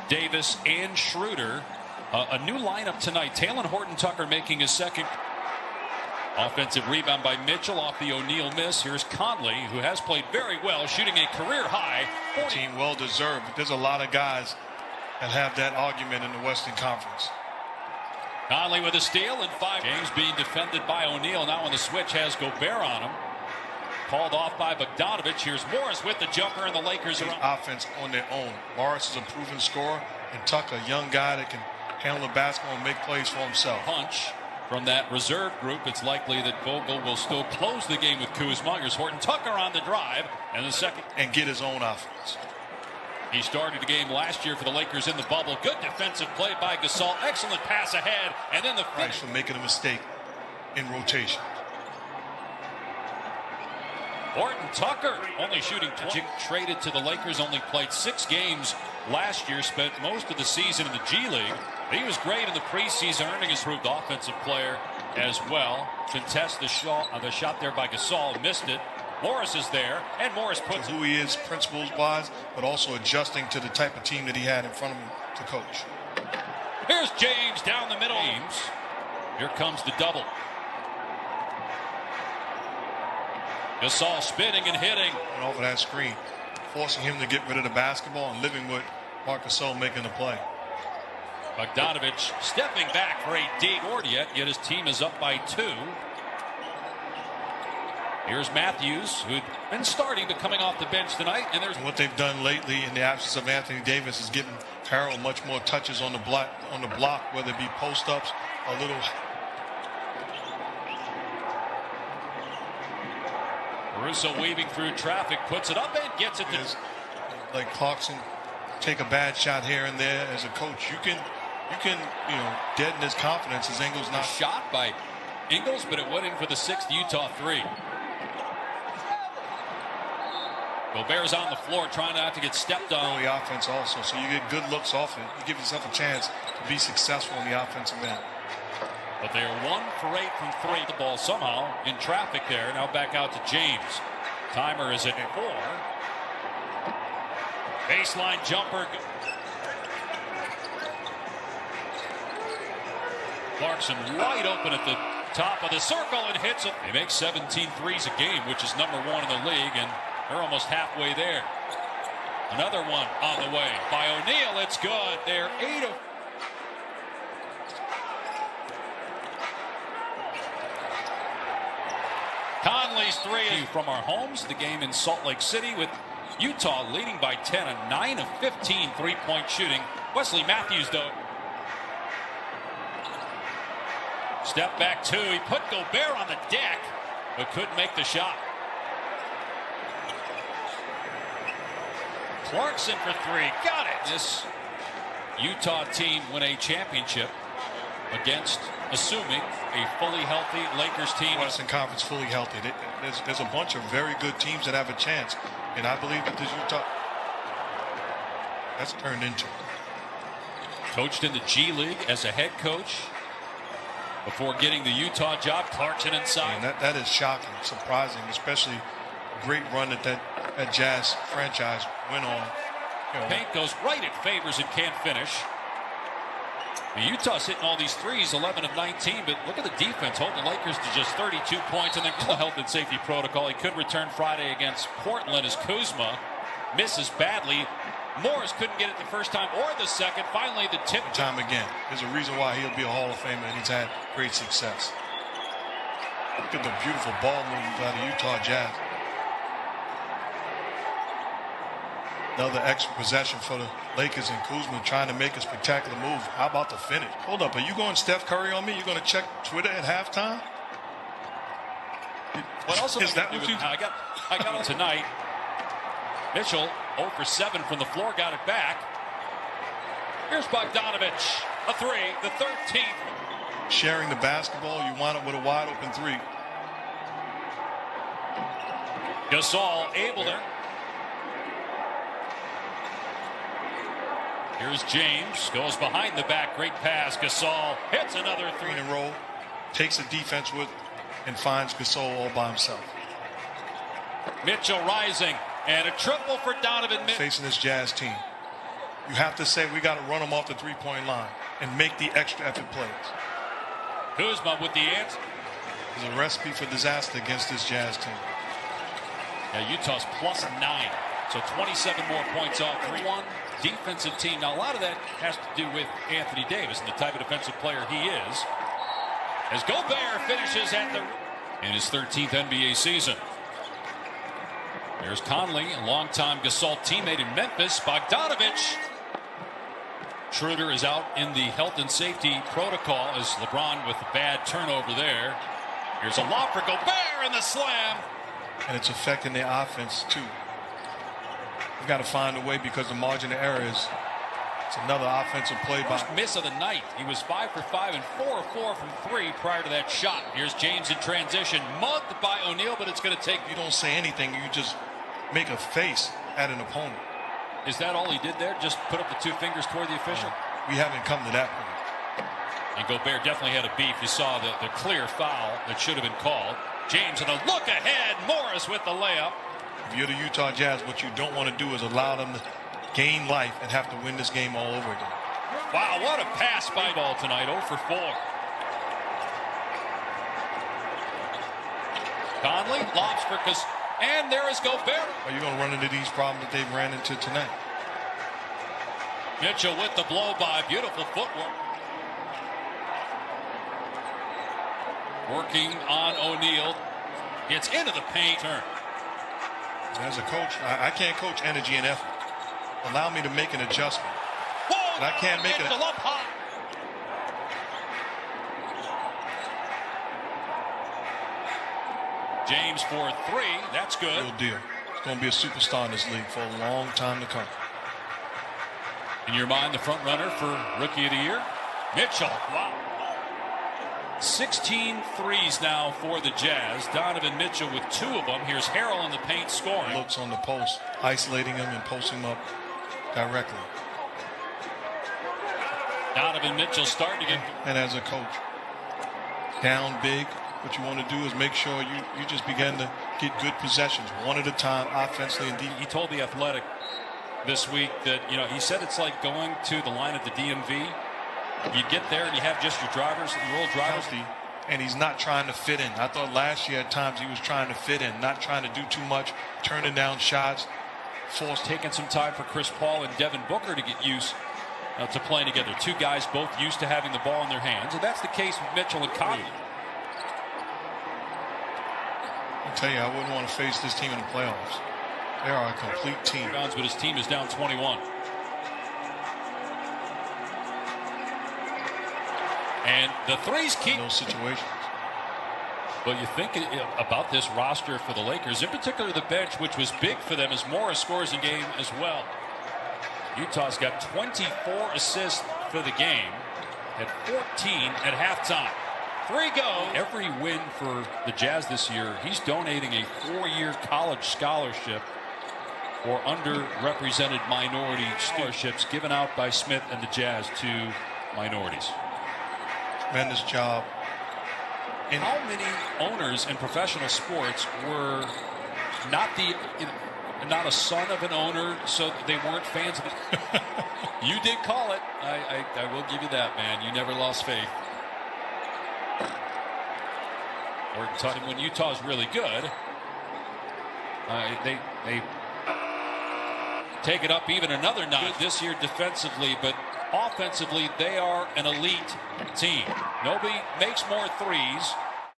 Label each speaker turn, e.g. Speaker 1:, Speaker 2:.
Speaker 1: Davis and Schroeder. A new lineup tonight. Talen Horton-Tucker making his second. Offensive rebound by Mitchell off the O'Neal miss. Here's Conley, who has played very well, shooting a career high.
Speaker 2: Team well deserved. There's a lot of guys that have that argument in the Western Conference.
Speaker 1: Conley with a steal and 5. James being defended by O'Neal. Now on the switch has Gobert on him. Called off by Bogdanovich. Here's Morris with the jumper, and the Lakers are on
Speaker 2: offense on their own. Morris is a proven scorer, and Tucker, a young guy that can handle the basketball and make plays for himself.
Speaker 1: Punch from that reserve group. It's likely that Vogel will still close the game with Kuzma. Here's Horton-Tucker on the drive, and the second.
Speaker 2: And get his own offense.
Speaker 1: He started the game last year for the Lakers in the bubble. Good defensive play by Gasol. Excellent pass ahead, and then the finish.
Speaker 2: For making a mistake in rotation.
Speaker 1: Horton-Tucker only shooting 20. Traded to the Lakers, only played 6 games last year, spent most of the season in the G League. He was great in the preseason, earning his improved offensive player as well. Contest the shot there by Gasol, missed it. Morris is there, and Morris puts
Speaker 2: who he is principles-wise, but also adjusting to the type of team that he had in front of him to coach.
Speaker 1: Here's James down the middle. Here comes the double. Gasol spinning and hitting.
Speaker 2: And over that screen, forcing him to get rid of the basketball and living with Marc Gasol making the play.
Speaker 1: Bogdanovich stepping back for a deep board yet his team is up by 2. Here's Matthews, who'd been starting but coming off the bench tonight. And there's
Speaker 2: what they've done lately in the absence of Anthony Davis is getting Harrell much more touches on the block, whether it be post-ups or little.
Speaker 1: Caruso weaving through traffic, puts it up and gets it.
Speaker 2: Like Clarkson, take a bad shot here and there. As a coach, you can deaden his confidence as Ingles not
Speaker 1: shot by Ingles, but it went in for the 6th Utah 3. Gobert's on the floor trying not to get stepped on.
Speaker 2: Early offense also, so you get good looks off it. You give yourself a chance to be successful in the offensive end.
Speaker 1: But they are 1 for 8 from 3. The ball somehow in traffic there. Now back out to James. Timer is at 4. Baseline jumper. Clarkson wide open at the top of the circle and hits it. They make 17 threes a game, which is #1 in the league, and they're almost halfway there. Another one on the way by O'Neal. It's good. They're 8 of. Conley's 3 from our homes. The game in Salt Lake City with Utah leading by 10, a 9 of 15 3-point shooting. Wesley Matthews, though. Step back 2. He put Gobert on the deck, but couldn't make the shot. Clarkson for 3. Got it. This Utah team win a championship against, assuming, a fully healthy Lakers team.
Speaker 2: Western Conference fully healthy. There's a bunch of very good teams that have a chance, and I believe that this Utah that's turned into.
Speaker 1: Coached in the G League as a head coach before getting the Utah job. Clarkson inside.
Speaker 2: And that is shocking, surprising, especially a great run that Jazz franchise went on.
Speaker 1: Paint goes right at Favors and can't finish. Utah's hitting all these threes, 11 of 19, but look at the defense, holding the Lakers to just 32 points, and then the health and safety protocol. He could return Friday against Portland as Kuzma misses badly. Morris couldn't get it the first time or the second. Finally, the tip.
Speaker 2: Time again. There's a reason why he'll be a Hall of Famer, and he's had great success. Look at the beautiful ball movement by the Utah Jazz. Another extra possession for the Lakers, and Kuzma trying to make a spectacular move. How about the finish? Hold up, are you going Steph Curry on me? You're going to check Twitter at halftime?
Speaker 1: What else
Speaker 2: is that? What you?
Speaker 1: I got on tonight. Mitchell 0 for 7 from the floor, got it back. Here's Bogdanovich, a 3, the 13th.
Speaker 2: Sharing the basketball, you wind up with a wide open 3.
Speaker 1: Gasol able there. Here's James, goes behind the back, great pass. Gasol hits another 3
Speaker 2: in a row, takes the defense with, and finds Gasol all by himself.
Speaker 1: Mitchell rising, and a triple for Donovan Mitchell.
Speaker 2: Facing this Jazz team. You have to say we got to run them off the three-point line and make the extra effort plays.
Speaker 1: Kuzma with the answer.
Speaker 2: There's a recipe for disaster against this Jazz team.
Speaker 1: Now Utah's +9, so 27 more points off 3-1 defensive team. Now a lot of that has to do with Anthony Davis and the type of defensive player he is. As Gobert finishes in his 13th NBA season. There's Conley, a longtime Gasol teammate in Memphis. Bogdanovich. Schroeder is out in the health and safety protocol as LeBron with a bad turnover there. Here's a lob for Gobert and the slam.
Speaker 2: And it's affecting their offense too. We've got to find a way because the margin of error is. It's another offensive play by.
Speaker 1: First miss of the night. He was 5 for 5 and 4 of 4 from 3 prior to that shot. Here's James in transition, mugged by O'Neal, but it's going to take.
Speaker 2: You don't say anything. You just make a face at an opponent.
Speaker 1: Is that all he did there? Just put up the 2 fingers toward the official?
Speaker 2: We haven't come to that point.
Speaker 1: And Gobert definitely had a beef. You saw the clear foul that should have been called. James and a look ahead. Morris with the layup.
Speaker 2: If you're the Utah Jazz, what you don't want to do is allow them to gain life and have to win this game all over again.
Speaker 1: Wow, what a pass by ball tonight. 0 for 4. Conley lobs for and there is Gobert.
Speaker 2: Are you going to run into these problems that they've ran into tonight?
Speaker 1: Mitchell with the blow by. Beautiful footwork. Working on O'Neal. Gets into the paint. Turn.
Speaker 2: As a coach, I can't coach energy and effort. Allow me to make an adjustment.
Speaker 1: Whoa,
Speaker 2: but I can't make it.
Speaker 1: Up high. James for 3. That's good.
Speaker 2: Real deal. He's going to be a superstar in this league for a long time to come.
Speaker 1: In your mind, the front runner for Rookie of the Year? Mitchell. Wow. 16 threes now for the Jazz. Donovan Mitchell with 2 of them. Here's Harrell in the paint scoring.
Speaker 2: Looks on the post, isolating him and posting him up directly.
Speaker 1: Donovan Mitchell starting to get.
Speaker 2: And as a coach, down big, what you want to do is make sure you just begin to get good possessions, one at a time, offensively and defensively.
Speaker 1: He told The Athletic this week that, he said it's like going to the line at the DMV. You get there and you have just your drivers, your old drivers.
Speaker 2: Healthy, and he's not trying to fit in. I thought last year at times he was trying to fit in, not trying to do too much, turning down shots.
Speaker 1: Taking some time for Chris Paul and Devin Booker to get used to playing together. 2 guys both used to having the ball in their hands, and that's the case with Mitchell and Conley.
Speaker 2: I'll tell you, I wouldn't want to face this team in the playoffs. They are a complete team.
Speaker 1: But his team is down 21. And the threes keep
Speaker 2: in those situations.
Speaker 1: But you think about this roster for the Lakers, in particular the bench, which was big for them as Morris scores in game as well. Utah's got 24 assists for the game, at 14 at halftime. 3 go. Every win for the Jazz this year, he's donating a 4-year college scholarship for underrepresented minority scholarships given out by Smith and the Jazz to minorities.
Speaker 2: Tremendous job.
Speaker 1: And how many owners in professional sports were not a son of an owner, so they weren't fans of it? You did call it. I will give you that, man. You never lost faith. Or when Utah's really good, they take it up even another notch this year defensively, but offensively they are an elite team. Nobody makes more threes.